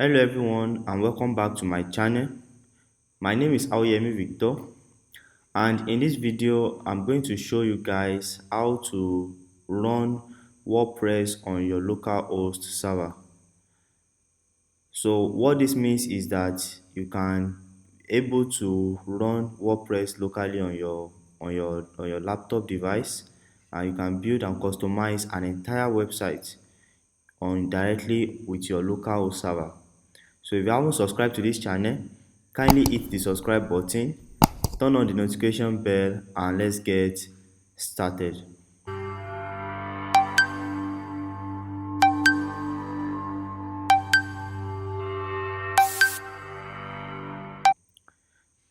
Hello everyone and welcome back to my channel. My name is Victor, and in this video I'm going to show you guys how to run WordPress on your local host server. So what this means is that you can able to run WordPress locally on your laptop device, and you can build and customize an entire website on directly with your local host server. So if you haven't subscribed to this channel, kindly hit the subscribe button, turn on the notification bell, and let's get started.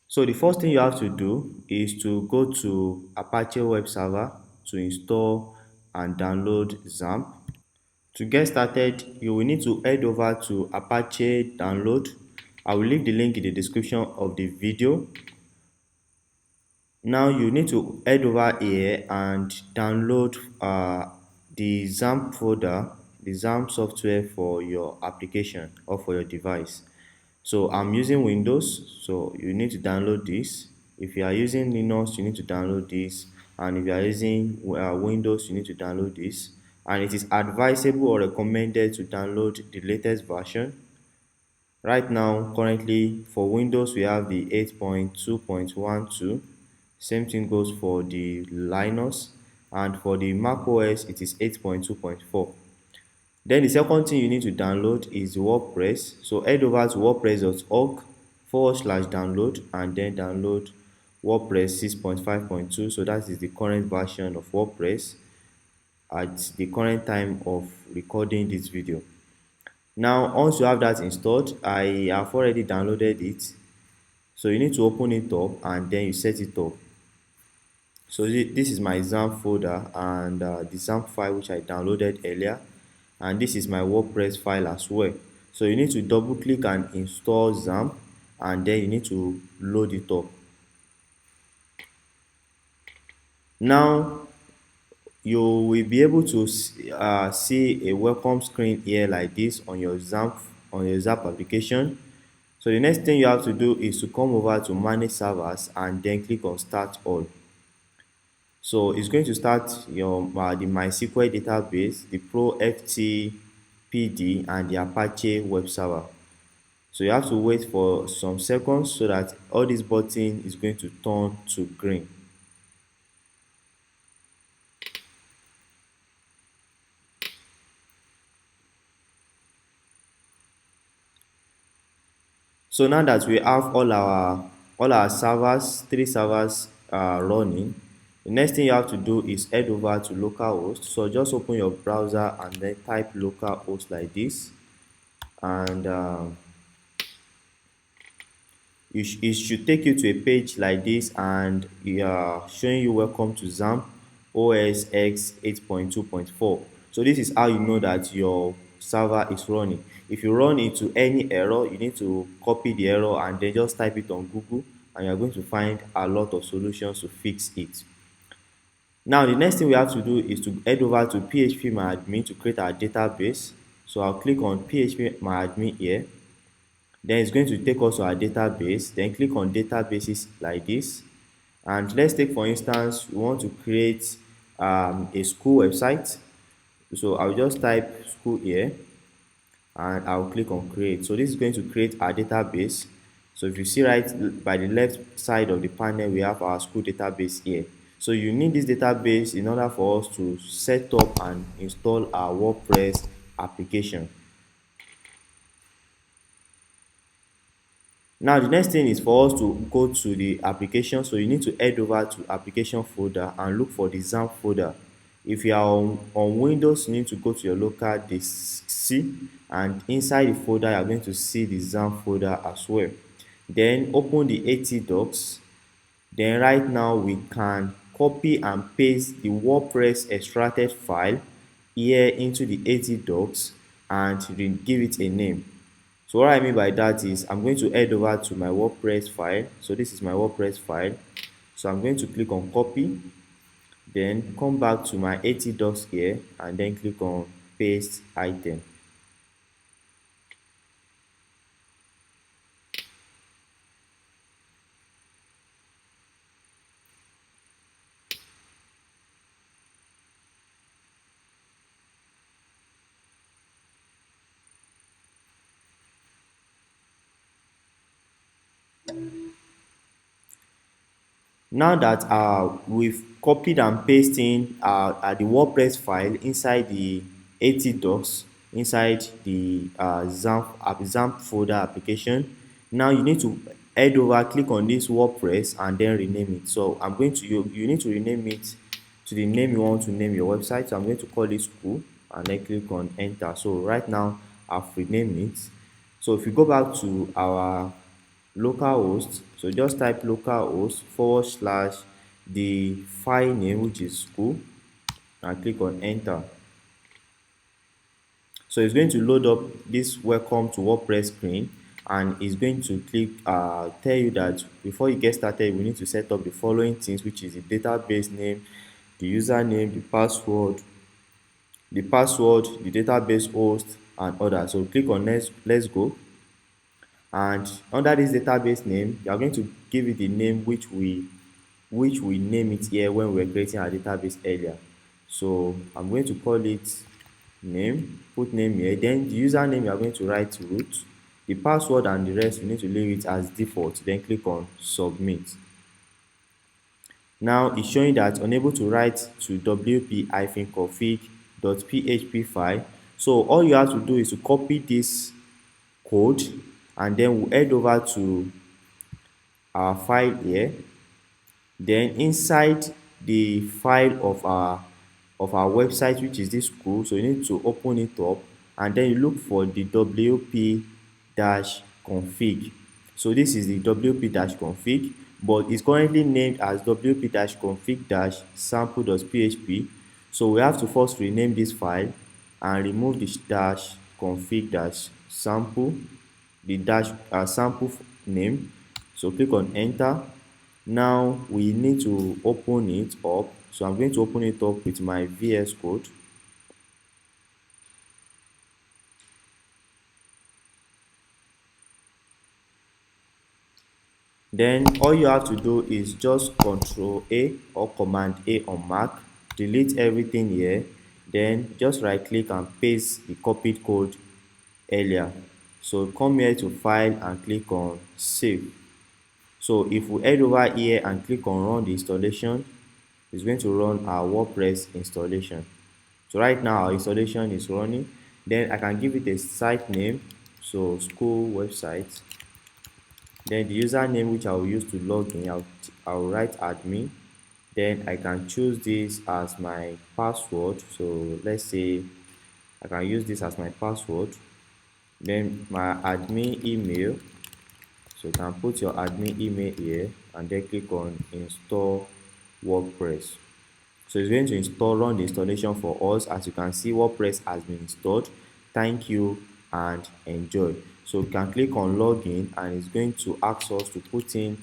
So the first thing you have to do is to go to Apache web server to install and download Xampp. To get started, you will need to head over to Apache download. I will leave the link in the description of the video. Now you need to head over here and download the Xampp folder, the Xampp software for your application or for your device. So I'm using Windows, so you need to download this. If you are using Linux, you need to download this, and if you are using Windows, you need to download this. And it is advisable or recommended to download the latest version. Right now, currently for Windows, we have the 8.2.12. Same thing goes for the Linux, and for the Mac OS, it is 8.2.4. Then the second thing you need to download is WordPress. So head over to wordpress.org/download and then download WordPress 6.5.2. So that is the current version of WordPress at the current time of recording this video. Now, once you have that installed, I have already downloaded it. So you need to open it up and then you set it up. So this is my Xampp folder and the Xampp file which I downloaded earlier, and this is my WordPress file as well. So you need to double click and install Xampp, and then you need to load it up. Now you will be able to see a welcome screen here like this on your Xampp application. So the next thing you have to do is to come over to manage servers and then click on start all. So it's going to start your the MySQL database, the Pro FTPD, and the Apache web server. So you have to wait for some seconds so that all this button is going to turn to green. So now that we have all our servers, 3 servers running, the next thing you have to do is head over to localhost. So just open your browser and then type localhost like this, and it should take you to a page like this, and showing you welcome to Xampp OS X 8.2.4. So this is how you know that your server is running. If you run into any error, you need to copy the error and then just type it on Google, and you're going to find a lot of solutions to fix it. Now the next thing we have to do is to head over to php-myadmin to create our database. So I'll click on php-myadmin here. Then it's going to take us to our database. Then click on databases like this, and let's take for instance we want to create a school website. So I'll just type school here and I'll click on create. So this is going to create our database. So if you see right by the left side of the panel, we have our school database here. So you need this database in order for us to set up and install our WordPress application. Now the next thing is for us to go to the application. So you need to head over to application folder and look for the Xampp folder. If you are on Windows, you need to go to your local disk C, and inside the folder you are going to see the Xampp folder as well. Then open the AT-docs. Then right now we can copy and paste the WordPress extracted file here into the AT-docs and give it a name. So what I mean by that is I'm going to head over to my WordPress file. So this is my WordPress file. So I'm going to click on copy, then come back to my AT-docs here and then click on paste item. Now that we've copied and pasted the WordPress file inside the AT docs, inside the Xampp folder application, now you need to head over, click on this WordPress and then rename it. So I'm going to you need to rename it to the name you want to name your website. So I'm going to call it school and then click on enter. So right now I've renamed it. So if you go back to our localhost, so just type localhost forward slash the file name, which is school, and click on enter. So it's going to load up this welcome to WordPress screen, and it's going to tell you that before you get started we need to set up the following things, which is the database name, the username, the password, the database host, and others. So click on let's go. And under this database name, you are going to give it the name which we name it here when we were creating our database earlier. So I'm going to call it name, put name here. Then the username you are going to write root. The password and the rest you need to leave it as default. Then click on submit. Now it's showing that unable to write to wp-config.php file. So all you have to do is to copy this code, and then we'll head over to our file here. Then inside the file of our website, which is this school, so you need to open it up and then you look for the wp-config. So this is the wp-config, but it's currently named as wp-config-sample.php. So we have to first rename this file and remove the dash config dash sample, the dash sample name. So click on enter. Now we need to open it up. So I'm going to open it up with my VS Code. Then all you have to do is just Control A or Command A on Mac, delete everything here, then just right click and paste the copied code earlier. So come here to File and click on Save. So if we head over here and click on Run the installation, it's going to run our WordPress installation. So right now our installation is running. Then I can give it a site name, so school website. Then the username which I will use to log in, I'll write admin. Then I can choose this as my password. So let's say I can use this as my password. Then my admin email. So you can put your admin email here and then click on install WordPress. So it's going to run the installation for us. As you can see, WordPress has been installed. Thank you and enjoy. So you can click on login and it's going to ask us to put in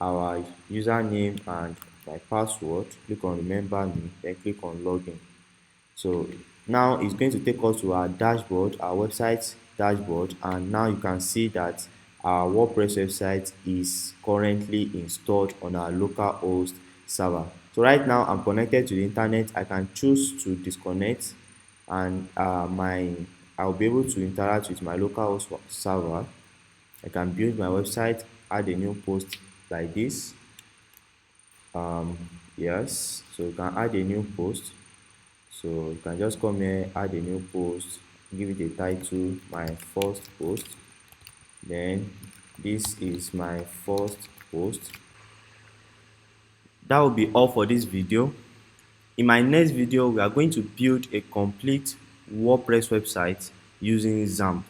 our username and my password. Click on remember me, then click on login. So now it's going to take us to our dashboard, our website dashboard, and now you can see that our WordPress website is currently installed on our localhost server. So right now I'm connected to the internet. I can choose to disconnect and I'll be able to interact with my localhost server. I can build my website, add a new post like this. Yes, so you can add a new post. So you can just come here, add a new post, give it a title, my first post. Then this is my first post. That will be all for this video. In my next video, we are going to build a complete WordPress website using Xampp.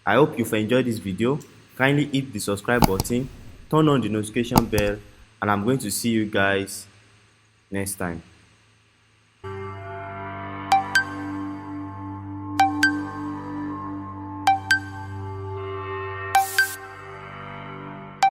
I hope you've enjoyed this video. Kindly hit the subscribe button, turn on the notification bell, and I'm going to see you guys next time.